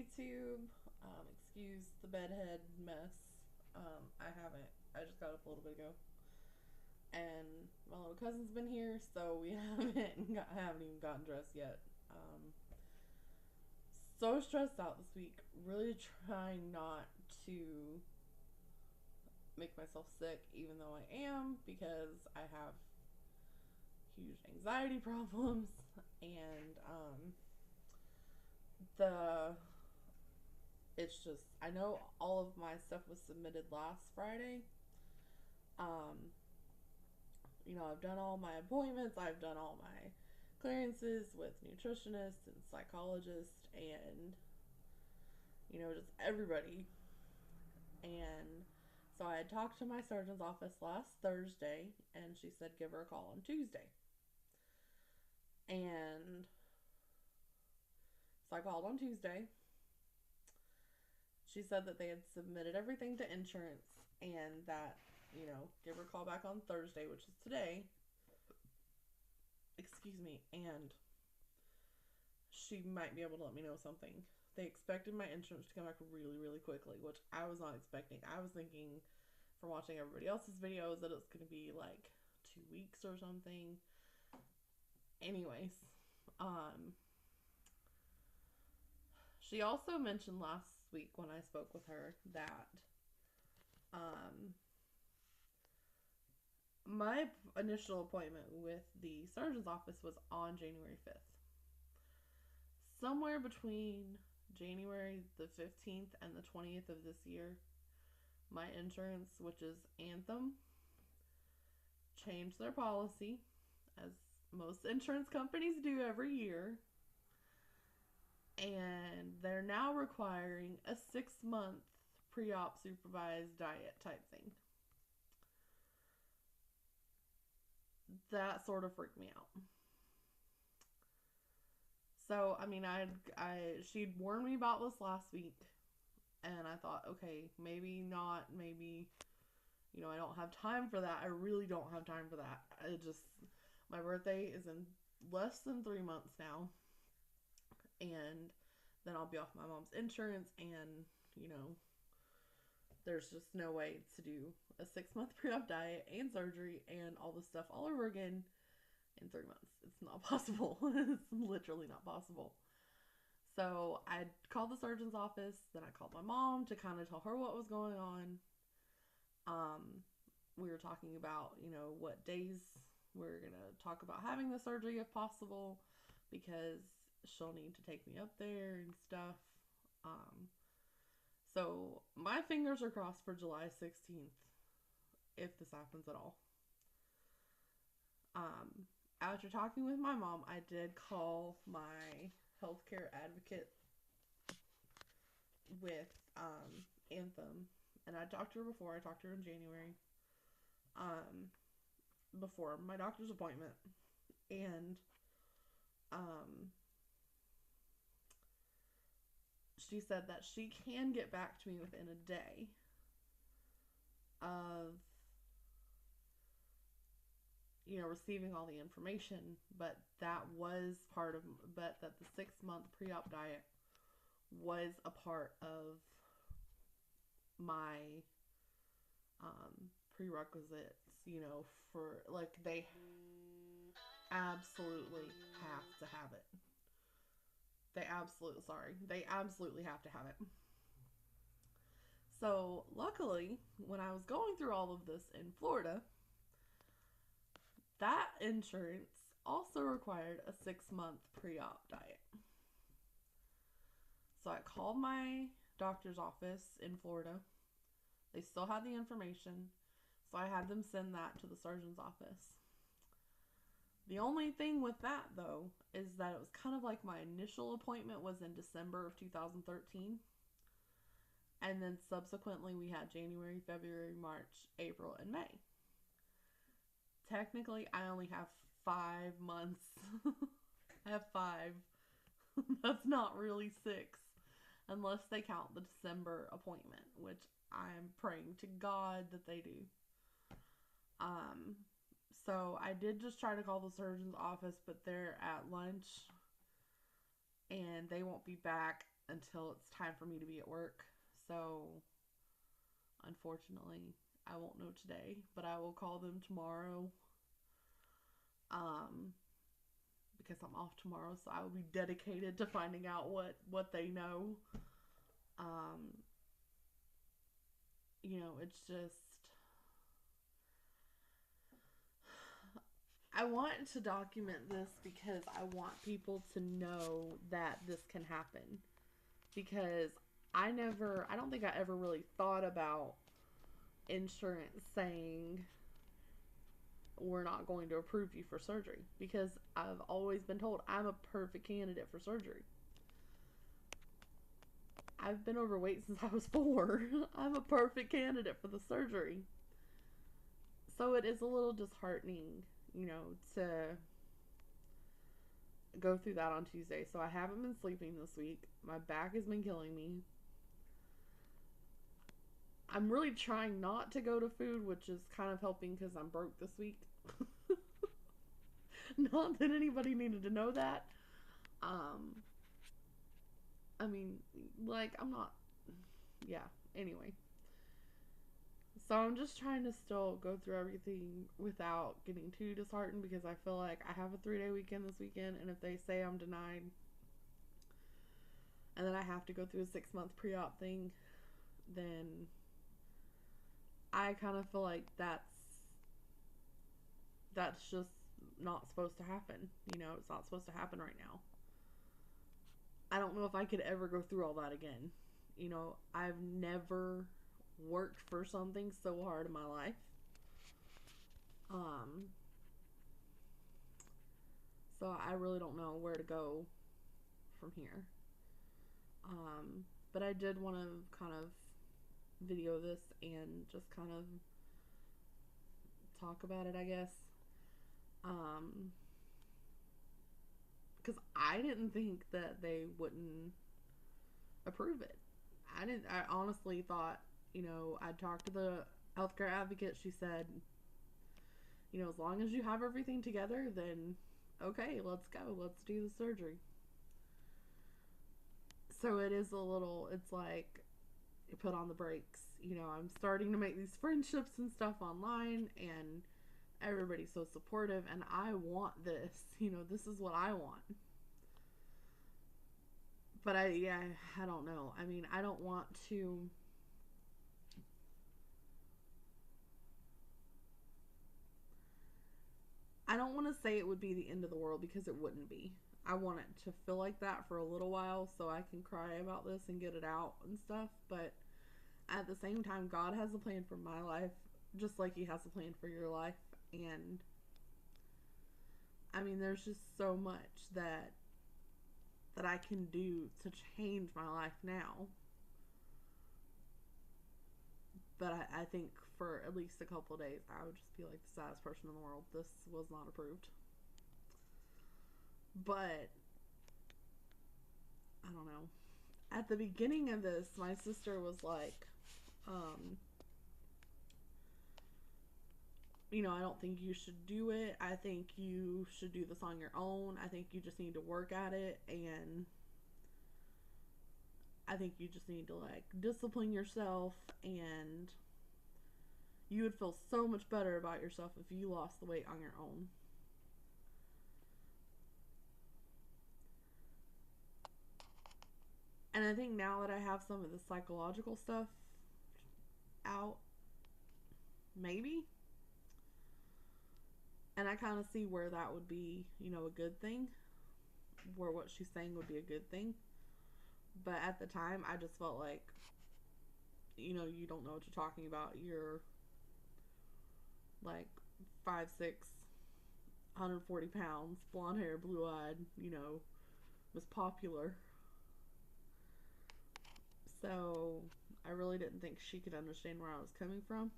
YouTube. Excuse the bedhead mess. I haven't. I just got up a little bit ago, and my little cousin's been here, so we haven't even gotten dressed yet. So stressed out this week. Really trying not to make myself sick, even though I am, because I have huge anxiety problems, and the it's just I know all of my stuff was submitted last Friday. Um, I've done all my appointments, I've done all my clearances with nutritionists and psychologists and just everybody. And so I had talked to my surgeon's office last Thursday and she said give her a call on Tuesday. And so I called on Tuesday. She said that they had submitted everything to insurance and that, give her a call back on Thursday, which is today. Excuse me. And she might be able to let me know something. They expected my insurance to come back really, really quickly, which I was not expecting. I was thinking from watching everybody else's videos that it's going to be like 2 weeks or something. Anyways, um, she also mentioned last week when I spoke with her that um, my initial appointment with the surgeon's office was on January 5th. Somewhere between January the 15th and the 20th of this year, my insurance, which is Anthem, changed their policy, as most insurance companies do every year, and they're now requiring a 6-month pre-op supervised diet type thing. That sort of freaked me out. So, I mean, she'd warned me about this last week, and I thought, okay, maybe not, maybe, I don't have time for that. I really don't have time for that. My birthday is in less than 3 months now, and then I'll be off my mom's insurance, and, there's just no way to do a 6-month pre-op diet and surgery and all this stuff all over again in 3 months. It's not possible. It's literally not possible. So I called the surgeon's office, then I called my mom to kind of tell her what was going on. We were talking about, what days we're going to talk about having the surgery if possible, because she'll need to take me up there and stuff. So my fingers are crossed for July 16th, if this happens at all. After talking with my mom, I did call my healthcare advocate with Anthem, and I talked to her before. I talked to her in January, before my doctor's appointment, and she said that she can get back to me within a day of receiving all the information, but that that the 6-month pre-op diet was a part of my prerequisites, for like they absolutely have to have it. They absolutely have to have it. So luckily, when I was going through all of this in Florida, that insurance also required a 6-month pre-op diet. So I called my doctor's office in Florida. They still had the information, so I had them send that to the surgeon's office. The only thing with that, though, is that it was kind of like my initial appointment was in December of 2013. And then subsequently we had January, February, March, April, and May. Technically, I only have 5 months. I have 5. That's not really 6. Unless they count the December appointment, which I'm praying to God that they do. So I did just try to call the surgeon's office, but they're at lunch and they won't be back until it's time for me to be at work. So, unfortunately, I won't know today, but I will call them tomorrow. Um, because I'm off tomorrow, so I will be dedicated to finding out what they know. Um, it's just I want to document this because I want people to know that this can happen. Because I don't think I ever really thought about insurance saying we're not going to approve you for surgery, because I've always been told I'm a perfect candidate for surgery. I've been overweight since I was 4. I'm a perfect candidate for the surgery. So it is a little disheartening, to go through that on Tuesday. So I haven't been sleeping this week. My back has been killing me. I'm really trying not to go to food, which is kind of helping because I'm broke this week. Not that anybody needed to know that. Um, I mean, like, I'm not. Yeah, anyway. So I'm just trying to still go through everything without getting too disheartened, because I feel like I have a 3-day weekend this weekend, and if they say I'm denied and then I have to go through a 6-month pre-op thing, then I kind of feel like that's just not supposed to happen. It's not supposed to happen right now. I don't know if I could ever go through all that again. I've never worked for something so hard in my life. Um, so I really don't know where to go from here. But I did want to kind of video this and just kind of talk about it, I guess. Because I didn't think that they wouldn't approve it. I honestly thought, I talked to the healthcare advocate. She said, as long as you have everything together, then okay, let's go. Let's do the surgery. So it's like you put on the brakes. I'm starting to make these friendships and stuff online, and everybody's so supportive, and I want this. This is what I want. But I don't know. I mean, I don't want to. I don't want to say it would be the end of the world, because it wouldn't be. I want it to feel like that for a little while so I can cry about this and get it out and stuff. But at the same time, God has a plan for my life, just like He has a plan for your life. And I mean, there's just so much that I can do to change my life now. But I think for at least a couple of days, I would just be like the saddest person in the world. This was not approved. But I don't know. At the beginning of this, my sister was like, I don't think you should do it. I think you should do this on your own. I think you just need to work at it, and I think you just need to like discipline yourself, and you would feel so much better about yourself if you lost the weight on your own. And I think now that I have some of the psychological stuff out, maybe. And I kind of see where that would be, a good thing. Where what she's saying would be a good thing. But at the time, I just felt like, you don't know what you're talking about. You're like 5'6", 140 pounds, blonde hair, blue eyed, was popular. So I really didn't think she could understand where I was coming from.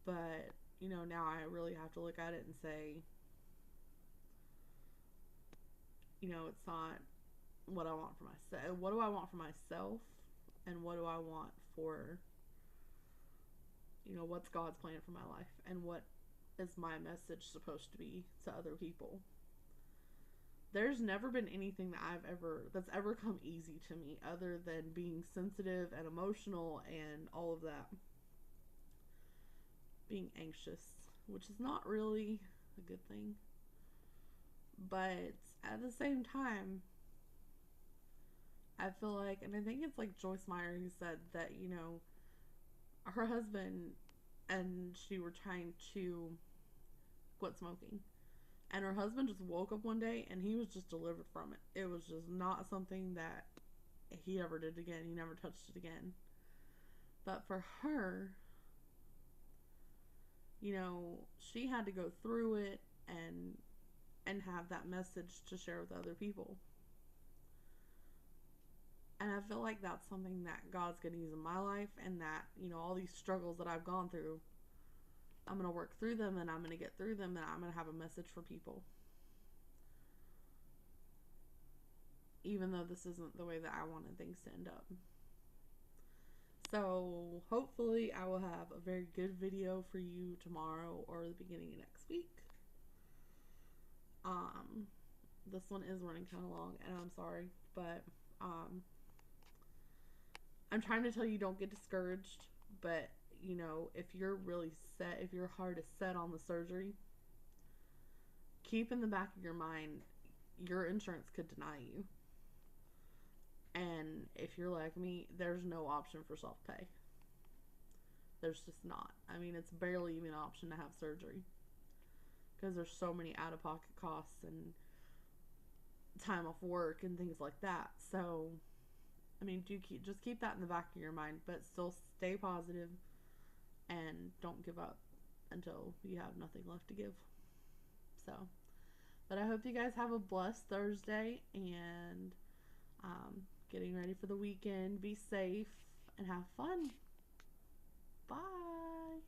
But, now I really have to look at it and say, it's not what I want for myself. What do I want for myself? And what do I want for, what's God's plan for my life? And what is my message supposed to be to other people? there's never been anything that's ever come easy to me other than being sensitive and emotional and all of that. Being anxious, which is not really a good thing. But at the same time, I feel like, and I think it's like Joyce Meyer who said that, her husband and she were trying to quit smoking. And her husband just woke up one day and he was just delivered from it. It was just not something that he ever did again. He never touched it again. But for her, she had to go through it and have that message to share with other people. And I feel like that's something that God's going to use in my life, and that, all these struggles that I've gone through, I'm going to work through them, and I'm going to get through them, and I'm going to have a message for people. Even though this isn't the way that I wanted things to end up. So hopefully I will have a very good video for you tomorrow or the beginning of next week. This one is running kind of long, and I'm sorry, but I'm trying to tell you, don't get discouraged, but if you're really set, if your heart is set on the surgery, keep in the back of your mind, your insurance could deny you. And if you're like me, there's no option for self-pay. There's just not. I mean, it's barely even an option to have surgery, because there's so many out-of-pocket costs and time off work and things like that. So, I mean, just keep that in the back of your mind, but still stay positive and don't give up until you have nothing left to give. So, but I hope you guys have a blessed Thursday, and getting ready for the weekend. Be safe and have fun. Bye.